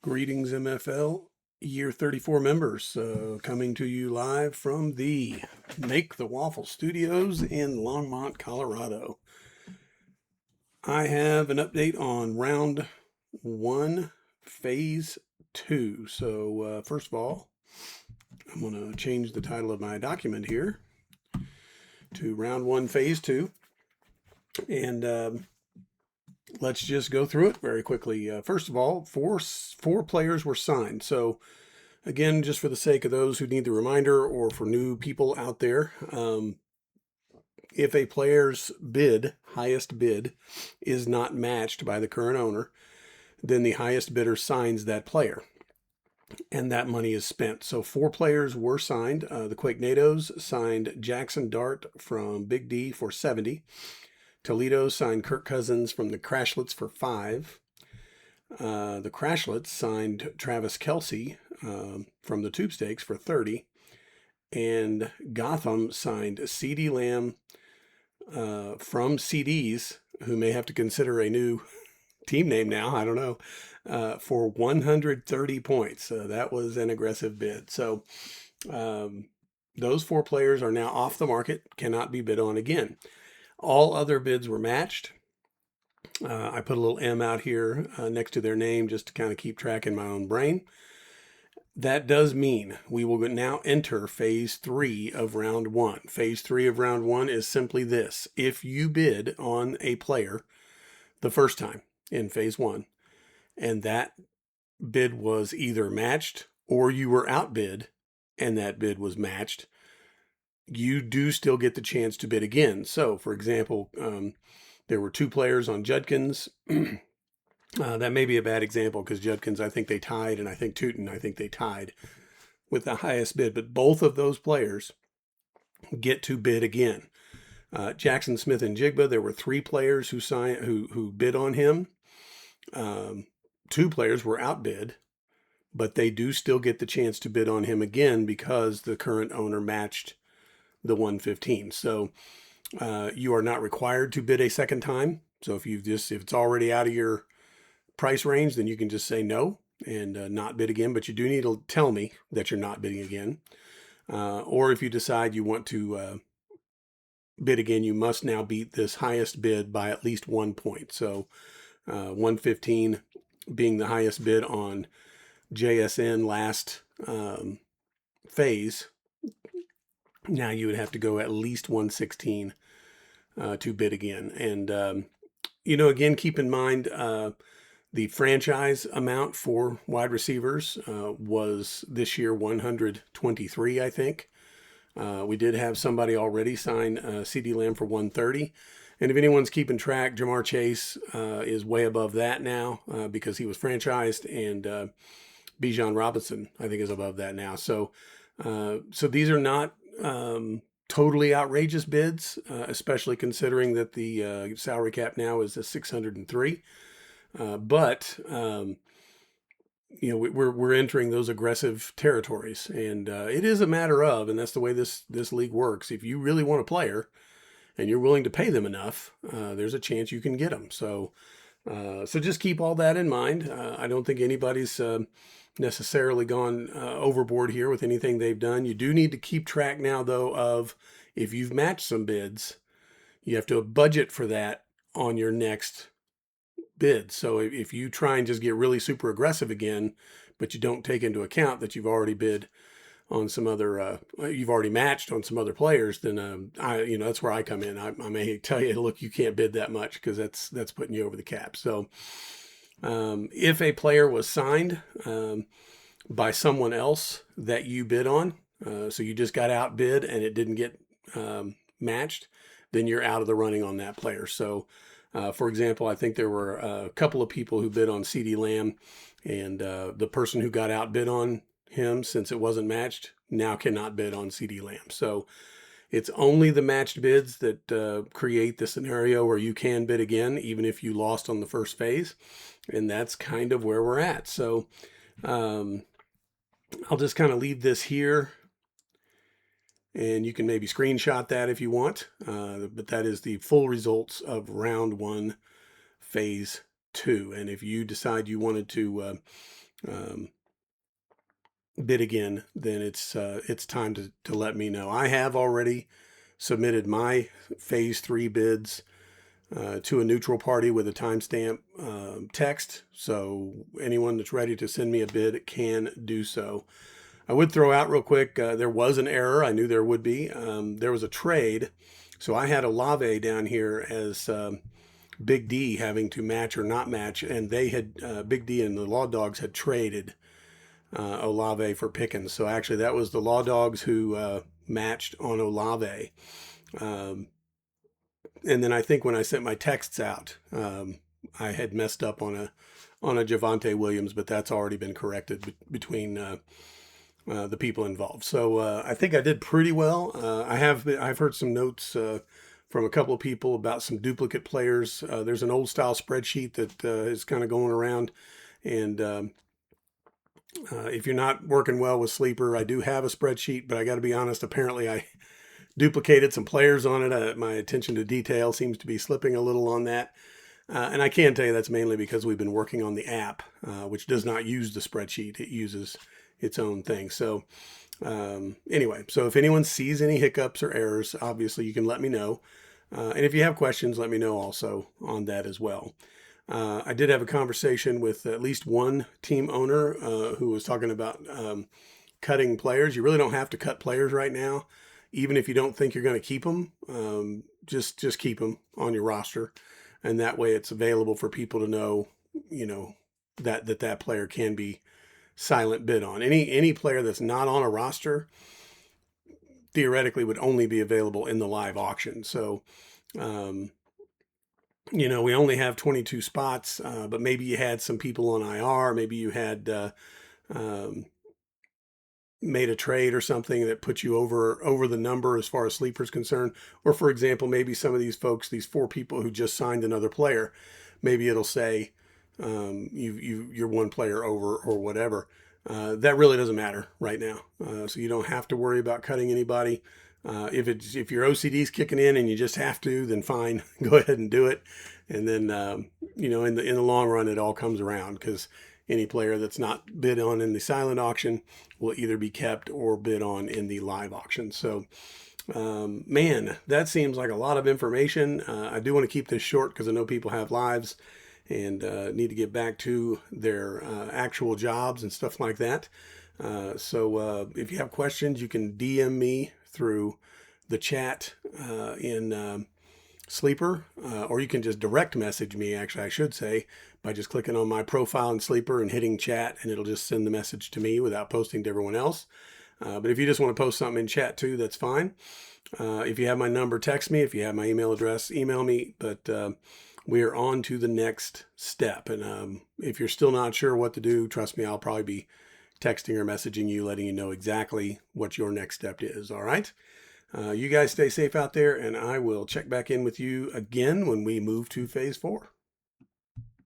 Greetings, MFL, Year 34 members, coming to you live from the Make the Waffle Studios in Longmont, Colorado. I have an update on round one, phase two. So, first of all, I'm going to change the title of my document here to round one, phase two. And let's just go through it very quickly. First of all, four players were signed. So, again, just for the sake of those who need the reminder or for new people out there, if a player's highest bid, is not matched by the current owner, then the highest bidder signs that player and that money is spent. So four players were signed. The Quakenados signed Jackson Dart from Big D for 70. Toledo signed Kirk Cousins from the Crashlets for 5. The Crashlets signed Travis Kelsey from the Tube Stakes for 30. And Gotham signed CeeDee Lamb from CDs, who may have to consider a new team name now, I don't know, for 130 points. That was an aggressive bid. So those four players are now off the market, cannot be bid on again. All other bids were matched. I put a little M out here next to their name just to kind of keep track in my own brain. That does mean we will now enter phase 3 of round 1. Phase 3 of round 1 is simply this. If you bid on a player the first time in phase 1, and that bid was either matched or you were outbid and that bid was matched, you do still get the chance to bid again. So, for example, there were two players on Judkins. That may be a bad example because Judkins, I think they tied, and I think Tootin, I think they tied with the highest bid. But both of those players get to bid again. Jackson Smith and Jigba, there were three players who bid on him. Two players were outbid, but they do still get the chance to bid on him again because the current owner matched the 115. So you are not required to bid a second time. So if it's already out of your price range, then you can just say no and not bid again. But you do need to tell me that you're not bidding again. Or if you decide you want to bid again, you must now beat this highest bid by at least 1 point. So 115 being the highest bid on JSN last phase. Now you would have to go at least 116 to bid again. And, again, keep in mind the franchise amount for wide receivers was this year 123, I think. We did have somebody already sign CeeDee Lamb for 130. And if anyone's keeping track, Jamar Chase is way above that now because he was franchised, and Bijan Robinson, I think, is above that now. So these are not totally outrageous bids, especially considering that the salary cap now is at 603. But we're entering those aggressive territories, and it is a matter of, and that's the way this league works. If you really want a player and you're willing to pay them enough, there's a chance you can get them. So just keep all that in mind. I don't think anybody's necessarily gone overboard here with anything they've done. You do need to keep track now, though, of if you've matched some bids, you have to budget for that on your next bid. So if you try and just get really super aggressive again, but you don't take into account that you've already bid on some other, you've already matched on some other players, then that's where I come in. I may tell you, look, you can't bid that much because that's putting you over the cap. So if a player was signed by someone else that you bid on, so you just got outbid and it didn't get matched, then you're out of the running on that player. So for example, I think there were a couple of people who bid on CeeDee Lamb, and the person who got outbid on him, since it wasn't matched, now cannot bid on CeeDee Lamb. So it's only the matched bids that create the scenario where you can bid again, even if you lost on the first phase. And that's kind of where we're at. So I'll just kind of leave this here, and you can maybe screenshot that if you want. But that is the full results of round 1, phase 2. And if you decide you wanted to bid again, then it's time to let me know. I have already submitted my phase 3 bids to a neutral party with a timestamp text. So anyone that's ready to send me a bid can do so. I would throw out real quick, there was an error. I knew there would be. There was a trade. So I had Olave down here as Big D having to match or not match, and they had Big D and the Law Dogs had traded Olave for Pickens. So actually, that was the Law Dogs who matched on Olave. And then I think when I sent my texts out, I had messed up on a Javonte Williams, but that's already been corrected between the people involved. So I think I did pretty well. I've heard some notes from a couple of people about some duplicate players. There's an old style spreadsheet that is kind of going around, and if you're not working well with Sleeper, I do have a spreadsheet, but I got to be honest, apparently I duplicated some players on it. My attention to detail seems to be slipping a little on that. And I can tell you that's mainly because we've been working on the app, which does not use the spreadsheet. It uses its own thing. So anyway, so if anyone sees any hiccups or errors, obviously you can let me know. And if you have questions, let me know also on that as well. I did have a conversation with at least one team owner who was talking about cutting players. You really don't have to cut players right now, even if you don't think you're going to keep them. Just keep them on your roster, and that way it's available for people to know, that player can be silent bid on. Any player that's not on a roster theoretically would only be available in the live auction. So we only have 22 spots, but maybe you had some people on IR. Maybe you had made a trade or something that put you over the number as far as Sleeper's concerned. Or for example, maybe some of these folks, these 4 people who just signed another player, maybe it'll say you're 1 player over or whatever. That really doesn't matter right now. So you don't have to worry about cutting anybody. If your OCD's kicking in and you just have to, then fine, go ahead and do it. And then in the long run, it all comes around, because any player that's not bid on in the silent auction will either be kept or bid on in the live auction. So, man, that seems like a lot of information. I do want to keep this short because I know people have lives and need to get back to their actual jobs and stuff like that. So if you have questions, you can DM me through the chat in Sleeper, or you can just direct message me, actually, I should say, by just clicking on my profile in Sleeper and hitting chat, and it'll just send the message to me without posting to everyone else. But if you just want to post something in chat too, that's fine. If you have my number, text me. If you have my email address, email me. But we are on to the next step. And if you're still not sure what to do, trust me, I'll probably be texting or messaging you, letting you know exactly what your next step is. All right. You guys stay safe out there, and I will check back in with you again when we move to phase 4.